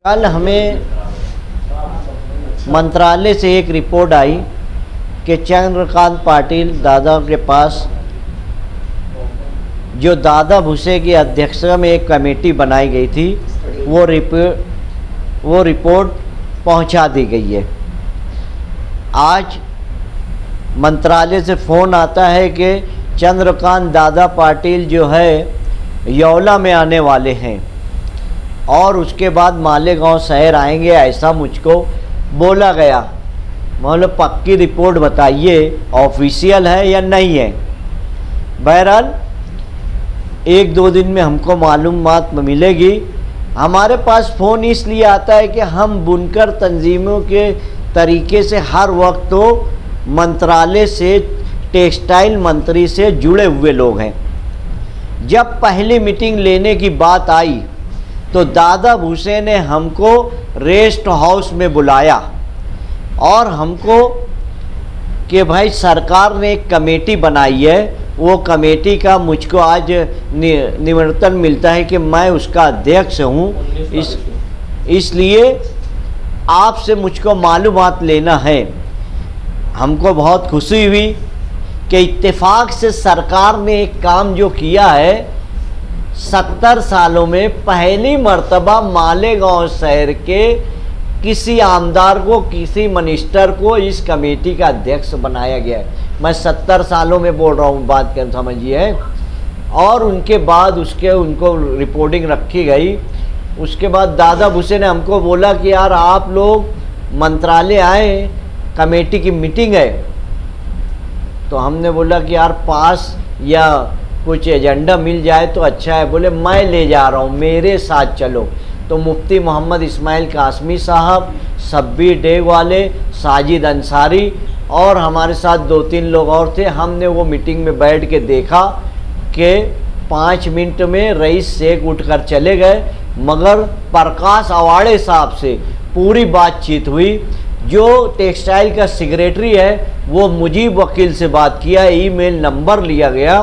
कल हमें मंत्रालय से एक रिपोर्ट आई कि चंद्रकांत पाटिल दादा के पास जो दादा भुसे की अध्यक्षता में एक कमेटी बनाई गई थी वो रिपोर्ट पहुंचा दी गई है। आज मंत्रालय से फ़ोन आता है कि चंद्रकांत दादा पाटिल जो है यौला में आने वाले हैं और उसके बाद मालेगांव शहर आएंगे, ऐसा मुझको बोला गया। मतलब पक्की रिपोर्ट बताइए, ऑफिशियल है या नहीं है। बहरहाल एक दो दिन में हमको मालूमात मिलेगी। हमारे पास फ़ोन इसलिए आता है कि हम बुनकर तंजीमों के तरीके से हर वक्त तो मंत्रालय से टेक्सटाइल मंत्री से जुड़े हुए लोग हैं। जब पहली मीटिंग लेने की बात आई तो दादा भूसे ने हमको रेस्ट हाउस में बुलाया और हमको कि भाई सरकार ने एक कमेटी बनाई है, वो कमेटी का मुझको आज निमंत्रण मिलता है कि मैं उसका अध्यक्ष हूँ, इसलिए आपसे मुझको मालूमात लेना है। हमको बहुत खुशी हुई कि इत्तेफाक से सरकार ने एक काम जो किया है, 70 सालों में पहली मर्तबा मालेगांव शहर के किसी आमदार को, किसी मिनिस्टर को इस कमेटी का अध्यक्ष बनाया गया है। मैं 70 सालों में बोल रहा हूँ, बात कर समझिए। और उनके बाद उनको रिपोर्टिंग रखी गई। उसके बाद दादा भुसे ने हमको बोला कि यार आप लोग मंत्रालय आए, कमेटी की मीटिंग है। तो हमने बोला कि यार पास या कुछ एजेंडा मिल जाए तो अच्छा है। बोले मैं ले जा रहा हूँ, मेरे साथ चलो। तो मुफ्ती मोहम्मद इस्माइल कासमी साहब, सब्बीर डेग वाले, साजिद अंसारी और हमारे साथ 2-3 लोग और थे। हमने वो मीटिंग में बैठ के देखा कि 5 मिनट में रईस शेख उठकर चले गए, मगर प्रकाश अवाड़े साहब से पूरी बातचीत हुई। जो टेक्सटाइल का सेक्रेटरी है वो मुजीब वकील से बात किया, ईमेल नंबर लिया गया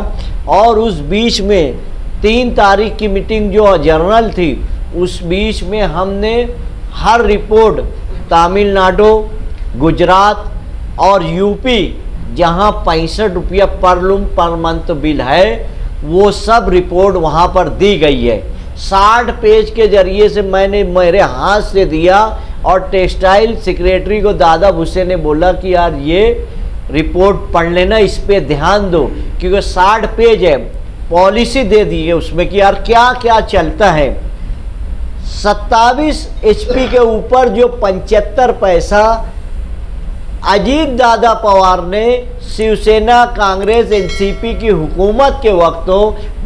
और उस बीच में 3 तारीख की मीटिंग जो जर्नल थी, उस बीच में हमने हर रिपोर्ट तमिलनाडु, गुजरात और यूपी जहां 65 रुपया पर लूम पर मंथ बिल है, वो सब रिपोर्ट वहां पर दी गई है। 60 पेज के जरिए से मैंने मेरे हाथ से दिया और टेक्सटाइल सेक्रेटरी को दादा भुसे ने बोला कि यार ये रिपोर्ट पढ़ लेना, इस पे ध्यान दो, क्योंकि 60 पेज है। पॉलिसी दे दी है उसमें कि यार क्या क्या चलता है। 27 HP के ऊपर जो 75 पैसा अजीत दादा पवार ने शिवसेना, कांग्रेस, एनसीपी की हुकूमत के वक्त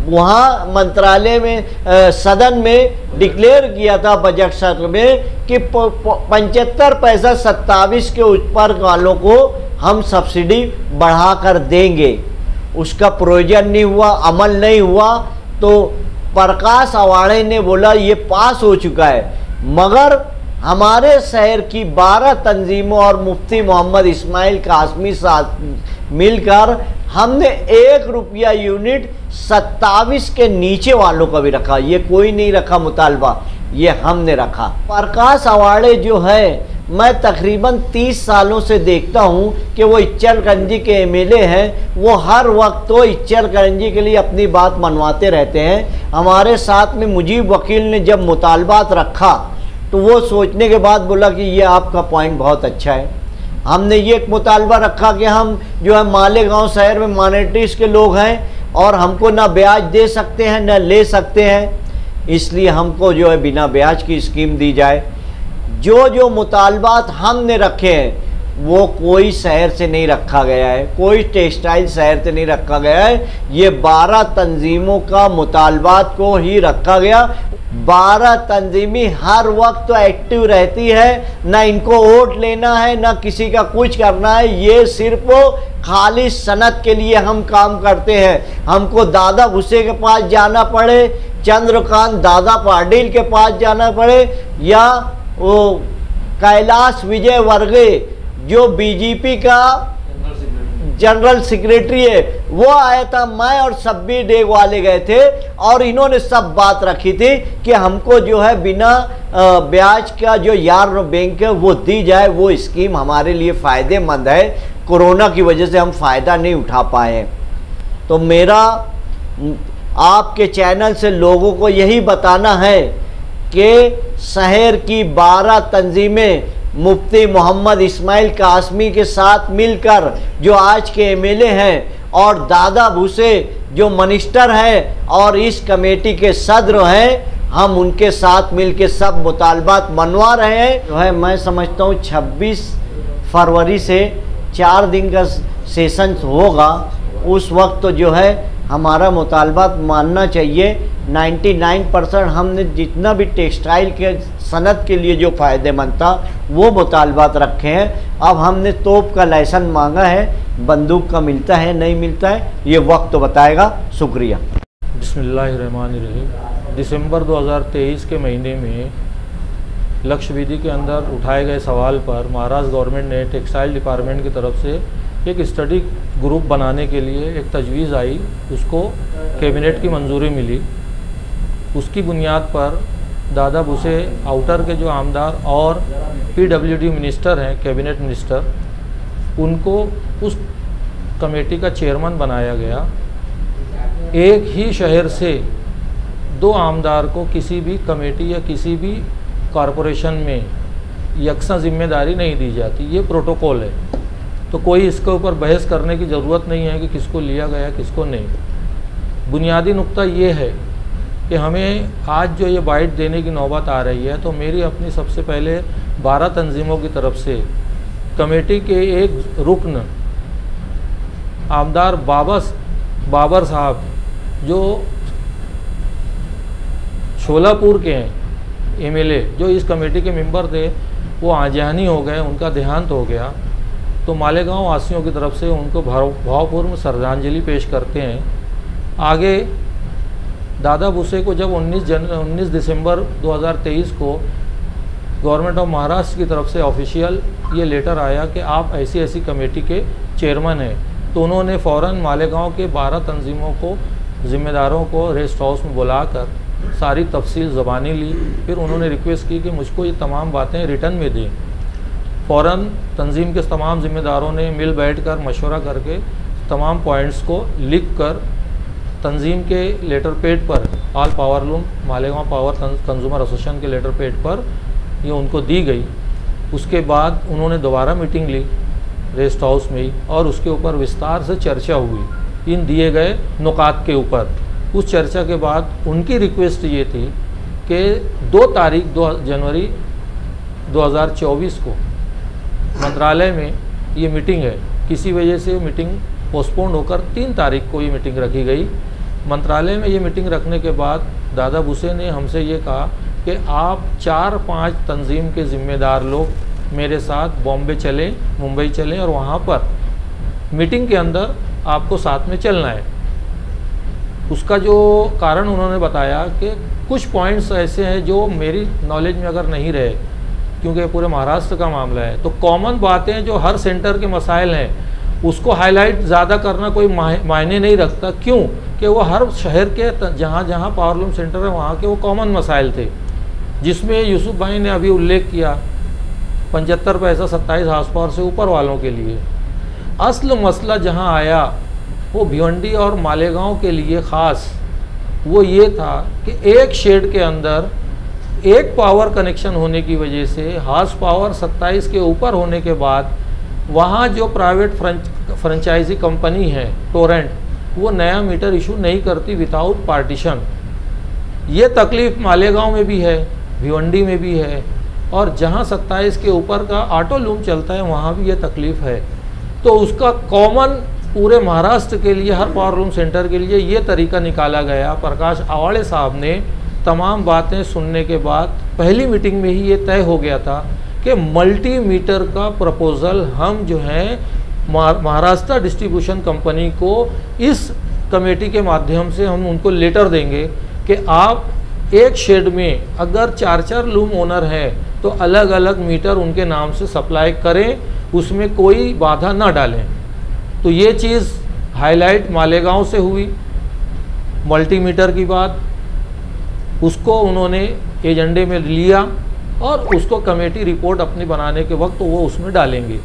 वहाँ मंत्रालय में सदन में डिक्लेयर किया था बजट सत्र में कि 75 पैसा 27 के ऊपर वालों को हम सब्सिडी बढ़ाकर देंगे। उसका प्रयोजन नहीं हुआ, अमल नहीं हुआ। तो प्रकाश अवाड़े ने बोला ये पास हो चुका है, मगर हमारे शहर की 12 तंजीमों और मुफ्ती मोहम्मद इस्माइल कासमी साथ मिलकर हमने 1 रुपया यूनिट 27 के नीचे वालों का भी रखा। ये कोई नहीं रखा मुतालबा, ये हमने रखा। प्रकाश अवाड़े जो है, मैं तकरीबन 30 सालों से देखता हूँ कि वो इच्चरकरंजी के MLA हैं। वो हर वक्त तो इच्चरकरंजी के लिए अपनी बात मनवाते रहते हैं। हमारे साथ में मुजीब वकील ने जब मुतालबात रखा तो वो सोचने के बाद बोला कि ये आपका पॉइंट बहुत अच्छा है। हमने ये एक मुतालबा रखा कि हम जो है मालेगांव शहर में माइनॉरिटीज़ के लोग हैं और हमको ना ब्याज दे सकते हैं ना ले सकते हैं, इसलिए हमको जो है बिना ब्याज की स्कीम दी जाए। जो जो मुतालबात हमने रखे हैं वो कोई शहर से नहीं रखा गया है, कोई टेक्सटाइल शहर से नहीं रखा गया है। ये 12 तंजीमों का मुतालबात को ही रखा गया। 12 तंजीमी हर वक्त तो एक्टिव रहती है, ना इनको वोट लेना है ना किसी का कुछ करना है। ये सिर्फ खाली सनत के लिए हम काम करते हैं। हमको दादा भुसे के पास जाना पड़े, चंद्रकांत दादा पाटिल के पास जाना पड़े, या वो कैलाश विजयवर्गीय जो बीजेपी का जनरल सेक्रेटरी है वो आया था, मैं और सब्बी डेग वाले गए थे और इन्होंने सब बात रखी थी कि हमको जो है बिना ब्याज का जो यार बैंक है वो दी जाए, वो स्कीम हमारे लिए फ़ायदेमंद है। कोरोना की वजह से हम फ़ायदा नहीं उठा पाए। तो मेरा आपके चैनल से लोगों को यही बताना है कि शहर की 12 तंजीमें मुफ्ती मोहम्मद इस्माइल कासमी के साथ मिलकर जो आज के एमएलए हैं और दादा भूसे जो मिनिस्टर हैं और इस कमेटी के सदर हैं, हम उनके साथ मिलकर सब मुतालबात मनवा रहे हैं। जो है मैं समझता हूँ 26 फरवरी से 4 दिन का सेशन होगा, उस वक्त तो जो है हमारा मुतालबात मानना चाहिए। 99% हमने जितना भी टेक्सटाइल के सनत के लिए जो फ़ायदेमंद था वो मुतालबात रखे हैं। अब हमने तोप का लाइसेंस मांगा है, बंदूक का मिलता है नहीं मिलता है ये वक्त बताएगा। शुक्रिया। बिस्मिल्लाहिर्रहमानिर्रहीम। दिसंबर 2023 के महीने में लक्षवेधी के अंदर उठाए गए सवाल पर महाराष्ट्र गवर्नमेंट ने टेक्सटाइल डिपार्टमेंट की तरफ से एक स्टडी ग्रुप बनाने के लिए एक तजवीज़ आई, उसको कैबिनेट की मंजूरी मिली। उसकी बुनियाद पर दादा भूसे आउटर के जो आमदार और पीडब्ल्यूडी मिनिस्टर हैं, कैबिनेट मिनिस्टर, उनको उस कमेटी का चेयरमैन बनाया गया। एक ही शहर से 2 आमदार को किसी भी कमेटी या किसी भी कॉरपोरेशन में यकसा जिम्मेदारी नहीं दी जाती, ये प्रोटोकॉल है। तो कोई इसके ऊपर बहस करने की ज़रूरत नहीं है कि किसको लिया गया किसको नहीं। बुनियादी नुक्ता ये है कि हमें आज जो ये बाइट देने की नौबत आ रही है, तो मेरी अपनी सबसे पहले 12 तंजीमों की तरफ से कमेटी के एक रुकन आमदार बाबर साहब जो शोलापुर के हैं एमएलए, जो इस कमेटी के मेंबर थे, वो आजानी हो गए, उनका देहांत हो गया। तो मालेगांव वासियों की तरफ से उनको भावपूर्ण श्रद्धांजलि पेश करते हैं। आगे दादा भूसे को जब 19 दिसंबर 2023 को गवर्नमेंट ऑफ महाराष्ट्र की तरफ से ऑफिशियल ये लेटर आया कि आप ऐसी ऐसी कमेटी के चेयरमैन हैं, तो उन्होंने फ़ौरन मालेगांव के 12 तंजीमों को, ज़िम्मेदारों को रेस्ट हाउस में बुलाकर सारी तफसील ज़बानी ली। फिर उन्होंने रिक्वेस्ट की कि मुझको ये तमाम बातें रिटर्न में दें। फ़ौरन तंजीम के तमाम ज़िम्मेदारों ने मिल बैठकर मशवरा करके तमाम पॉइंट्स को लिख कर तंजीम के लेटर पेड पर, all power loom Malegaon power consumer association के लेटर पेड पर ये उनको दी गई। उसके बाद उन्होंने दोबारा मीटिंग ली रेस्ट हाउस में ही, और उसके ऊपर विस्तार से चर्चा हुई इन दिए गए नुकात के ऊपर। उस चर्चा के बाद उनकी रिक्वेस्ट ये थी कि 2 तारीख 2 जनवरी 2024 को मंत्रालय में ये मीटिंग है, किसी वजह से मीटिंग पोस्टपोन्ड होकर 3 तारीख को ये मीटिंग रखी गई। मंत्रालय में ये मीटिंग रखने के बाद दादा भूसे ने हमसे ये कहा कि आप 4-5 तंजीम के ज़िम्मेदार लोग मेरे साथ बॉम्बे चलें, मुंबई चलें, और वहाँ पर मीटिंग के अंदर आपको साथ में चलना है। उसका जो कारण उन्होंने बताया कि कुछ पॉइंट्स ऐसे हैं जो मेरी नॉलेज में अगर नहीं रहे, क्योंकि पूरे महाराष्ट्र का मामला है, तो कॉमन बातें जो हर सेंटर के मसाइल हैं उसको हाईलाइट ज़्यादा करना कोई मायने नहीं रखता। क्यों कि वो हर शहर के जहाँ जहाँ पावरलूम सेंटर है वहाँ के वो कॉमन मसाइल थे, जिसमें यूसुफ भाई ने अभी उल्लेख किया 75 पैसा 27 हाउस पावर से ऊपर वालों के लिए। असल मसला जहाँ आया वो भिवंडी और मालेगांव के लिए ख़ास वो ये था कि एक शेड के अंदर एक पावर कनेक्शन होने की वजह से हाउस पावर 27 के ऊपर होने के बाद वहाँ जो प्राइवेट फ्रेंचाइजी कंपनी है टोरेंट, वो नया मीटर इशू नहीं करती विदाउट पार्टीशन। ये तकलीफ़ मालेगांव में भी है, भिवंडी में भी है, और जहाँ 27 के ऊपर का ऑटो लूम चलता है वहाँ भी ये तकलीफ़ है। तो उसका कॉमन पूरे महाराष्ट्र के लिए हर पावर लूम सेंटर के लिए ये तरीका निकाला गया। प्रकाश आवाड़े साहब ने तमाम बातें सुनने के बाद पहली मीटिंग में ही ये तय हो गया था कि मल्टी मीटर का प्रपोज़ल हम जो है महाराष्ट्र डिस्ट्रीब्यूशन कंपनी को इस कमेटी के माध्यम से हम उनको लेटर देंगे कि आप एक शेड में अगर 4-4 लूम ओनर हैं तो अलग अलग मीटर उनके नाम से सप्लाई करें, उसमें कोई बाधा ना डालें। तो ये चीज़ हाईलाइट मालेगांव से हुई। मल्टीमीटर की बात, उसको उन्होंने एजेंडे में लिया और उसको कमेटी रिपोर्ट अपनी बनाने के वक्त वो उसमें डालेंगे।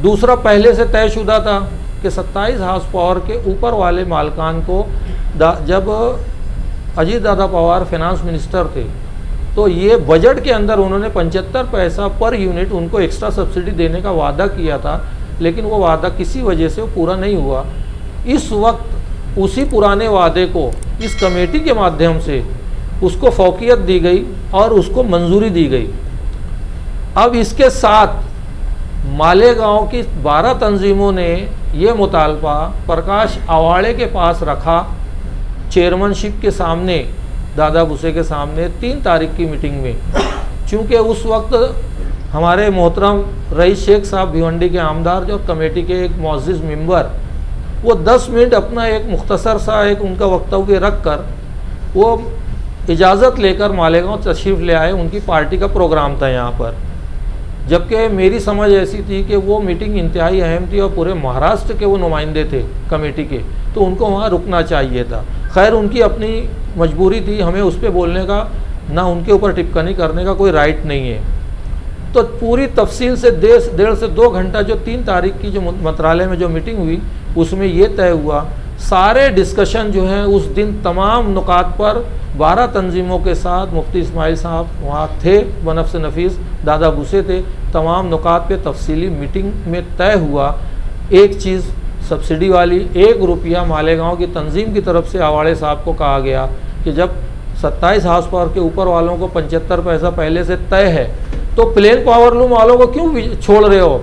दूसरा, पहले से तयशुदा था कि 27 हाउस पावर के ऊपर वाले मालकान को जब अजीत दादा पवार फाइनेंस मिनिस्टर थे तो ये बजट के अंदर उन्होंने 75 पैसा पर यूनिट उनको एक्स्ट्रा सब्सिडी देने का वादा किया था, लेकिन वो वादा किसी वजह से पूरा नहीं हुआ। इस वक्त उसी पुराने वादे को इस कमेटी के माध्यम से उसको फौकियत दी गई और उसको मंजूरी दी गई। अब इसके साथ मालेगांव की 12 तंजीमों ने ये मुतालबा प्रकाश आवाड़े के पास रखा, चेयरमैनशिप के सामने, दादा भूसे के सामने 3 तारीख की मीटिंग में। चूँकि उस वक्त हमारे मोहतरम रईस शेख साहब भिवंडी के आमदार जो कमेटी के एक मुअज़्ज़िज़ मेंबर, वो 10 मिनट अपना एक मुख्तसर सा एक उनका वक्तव्य रख कर वो इजाज़त लेकर मालेगांव तशरीफ़ ले आए। उनकी पार्टी का प्रोग्राम था यहाँ पर, जबकि मेरी समझ ऐसी थी कि वो मीटिंग इंतहाई अहम थी और पूरे महाराष्ट्र के वो नुमाइंदे थे कमेटी के, तो उनको वहाँ रुकना चाहिए था। खैर, उनकी अपनी मजबूरी थी, हमें उस पर बोलने का, ना उनके ऊपर टिप्पणी करने का कोई राइट नहीं है। तो पूरी तफसील से 1.5 से 2 घंटा जो 3 तारीख की जो मंत्रालय में जो मीटिंग हुई उसमें ये तय हुआ, सारे डिस्कशन जो हैं उस दिन तमाम नुकात पर 12 तंजीमों के साथ मुफ्ती इस्माइल साहब वहाँ थे, बनफ्स नफीस दादा भूसे थे, तमाम नुकात पे तफसीली मीटिंग में तय हुआ। एक चीज़ सब्सिडी वाली, 1 रुपया मालेगांव की तंजीम की तरफ से आवाड़े साहब को कहा गया कि जब 27 हाउस पावर के ऊपर वालों को 75 पैसा पहले से तय है तो प्लेन पावर लूम वालों को क्यों छोड़ रहे हो?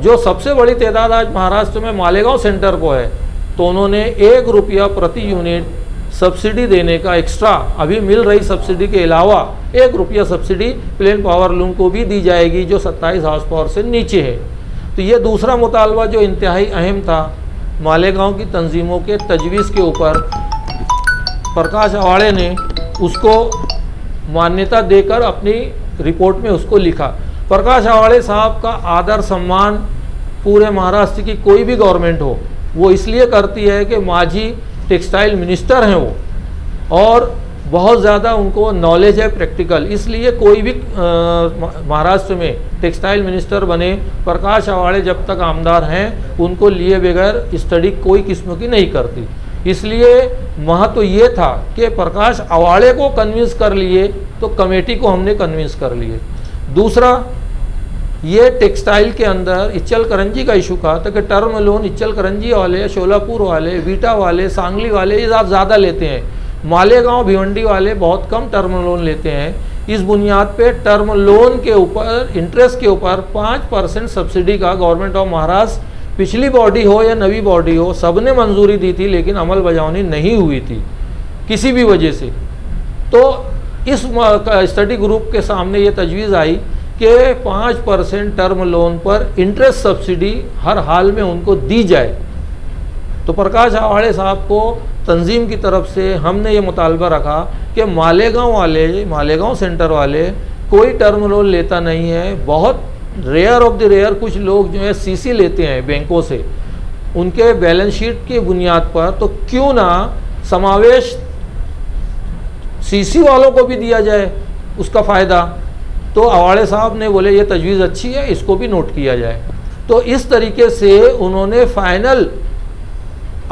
जो सबसे बड़ी तादाद आज महाराष्ट्र में मालेगांव सेंटर को है, तो उन्होंने 1 रुपया प्रति यूनिट सब्सिडी देने का एक्स्ट्रा, अभी मिल रही सब्सिडी के अलावा 1 रुपया सब्सिडी प्लेन पावर लूम को भी दी जाएगी जो 27 हाउस पावर से नीचे है। तो ये दूसरा मुतालबा जो इंतहाई अहम था मालेगांव की तंजीमों के तजवीज़ के ऊपर, प्रकाश आवाड़े ने उसको मान्यता देकर अपनी रिपोर्ट में उसको लिखा। प्रकाश आवाड़े साहब का आदर सम्मान पूरे महाराष्ट्र की कोई भी गवर्नमेंट हो वो इसलिए करती है कि मांझी टेक्सटाइल मिनिस्टर हैं वो, और बहुत ज़्यादा उनको नॉलेज है प्रैक्टिकल, इसलिए कोई भी महाराष्ट्र में टेक्सटाइल मिनिस्टर बने, प्रकाश आवाड़े जब तक आमदार हैं उनको लिए बगैर स्टडी कोई किस्म की नहीं करती। इसलिए महत्व ये था कि प्रकाश आवाड़े को कन्विंस कर लिए तो कमेटी को हमने कन्विंस कर लिए। दूसरा, ये टेक्सटाइल के अंदर इच्चल करंजी का इशू था कि टर्म लोन इच्चल करंजी वाले, शोलापुर वाले, बीटा वाले, सांगली वाले ये आप ज़्यादा लेते हैं, मालेगांव भिवंडी वाले बहुत कम टर्म लोन लेते हैं। इस बुनियाद पे टर्म लोन के ऊपर, इंटरेस्ट के ऊपर 5% सब्सिडी का गवर्नमेंट ऑफ महाराष्ट्र, पिछली बॉडी हो या नवी बॉडी हो, सब ने मंजूरी दी थी, लेकिन अमल बजावनी नहीं हुई थी किसी भी वजह से। तो इस स्टडी ग्रुप के सामने ये तजवीज़ आई कि 5% टर्म लोन पर इंटरेस्ट सब्सिडी हर हाल में उनको दी जाए। तो प्रकाश आवाड़े साहब को तंजीम की तरफ से हमने ये मुतालबा रखा कि मालेगांव वाले, मालेगांव सेंटर वाले कोई टर्म लोन लेता नहीं है। बहुत रेयर ऑफ द रेयर कुछ लोग जो है सीसी लेते हैं बैंकों से, उनके बैलेंस शीट की बुनियाद पर, तो क्यों ना समावेश सीसी वालों को भी दिया जाए उसका फ़ायदा। तो आवाड़े साहब ने बोले ये तजवीज़ अच्छी है, इसको भी नोट किया जाए। तो इस तरीके से उन्होंने फाइनल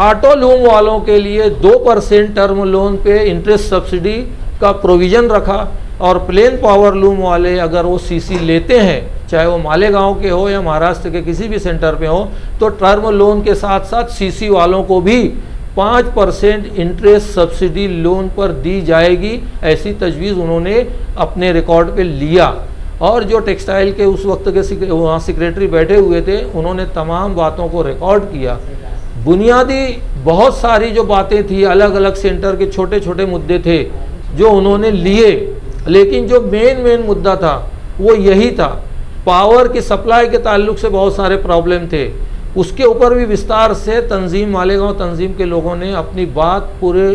ऑटो लूम वालों के लिए 2% टर्म लोन पे इंटरेस्ट सब्सिडी का प्रोविज़न रखा, और प्लेन पावर लूम वाले अगर वो सीसी लेते हैं, चाहे वो मालेगांव के हो या महाराष्ट्र के किसी भी सेंटर पे हो, तो टर्म लोन के साथ साथ सीसी वालों को भी 5% इंटरेस्ट सब्सिडी लोन पर दी जाएगी। ऐसी तजवीज़ उन्होंने अपने रिकॉर्ड पे लिया। और जो टेक्सटाइल के उस वक्त के वहाँ सेक्रेटरी बैठे हुए थे, उन्होंने तमाम बातों को रिकॉर्ड किया। बुनियादी बहुत सारी जो बातें थी, अलग अलग सेंटर के छोटे छोटे मुद्दे थे जो उन्होंने लिए, लेकिन जो मेन मुद्दा था वो यही था। पावर की सप्लाई के ताल्लुक से बहुत सारे प्रॉब्लम थे, उसके ऊपर भी विस्तार से तंजीम, मालेगांव तंजीम के लोगों ने अपनी बात पूरे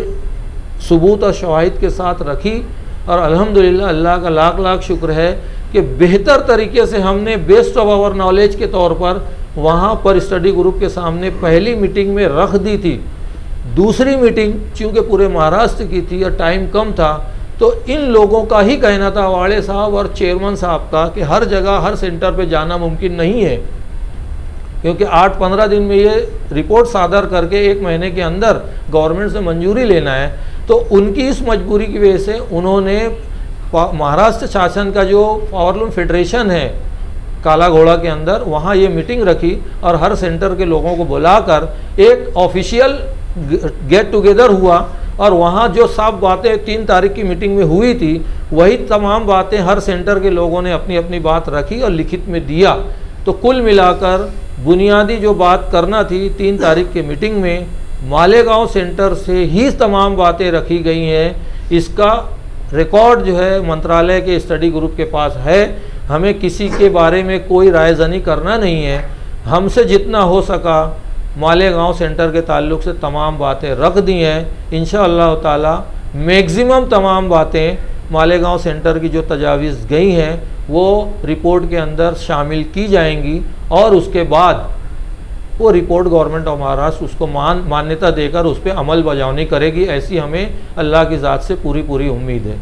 सबूत और शवाहिद के साथ रखी। और अल्हम्दुलिल्लाह अल्लाह का लाख लाख शुक्र है कि बेहतर तरीके से हमने बेस्ट ऑफ आवर नॉलेज के तौर पर वहाँ पर स्टडी ग्रुप के सामने पहली मीटिंग में रख दी थी। दूसरी मीटिंग चूँकि पूरे महाराष्ट्र की थी और टाइम कम था, तो इन लोगों का ही कहना था, वाड़े साहब और चेयरमैन साहब का, कि हर जगह हर सेंटर पे जाना मुमकिन नहीं है, क्योंकि 8-15 दिन में ये रिपोर्ट सादर करके 1 महीने के अंदर गवर्नमेंट से मंजूरी लेना है। तो उनकी इस मजबूरी की वजह से उन्होंने महाराष्ट्र शासन का जो पावरलूम फेडरेशन है काला घोड़ा के अंदर, वहाँ ये मीटिंग रखी और हर सेंटर के लोगों को बुलाकर एक ऑफिशियल गेट टुगेदर हुआ। और वहाँ जो सब बातें 3 तारीख की मीटिंग में हुई थी, वही तमाम बातें हर सेंटर के लोगों ने अपनी अपनी बात रखी और लिखित में दिया। तो कुल मिलाकर बुनियादी जो बात करना थी 3 तारीख की मीटिंग में, मालेगांव सेंटर से ही तमाम बातें रखी गई हैं। इसका रिकॉर्ड जो है मंत्रालय के स्टडी ग्रुप के पास है। हमें किसी के बारे में कोई रायज़नी करना नहीं है। हमसे जितना हो सका मालेगांव सेंटर के ताल्लुक़ से तमाम बातें रख दी हैं। इंशाअल्लाह ताला मैक्सिमम तमाम बातें मालेगांव सेंटर की जो तजावीज़ गई हैं वो रिपोर्ट के अंदर शामिल की जाएंगी और उसके बाद वो रिपोर्ट गवर्नमेंट ऑफ महाराष्ट्र उसको मान्यता देकर उस पर अमल बजावनी करेगी। ऐसी हमें अल्लाह की ज़ात से पूरी उम्मीद है।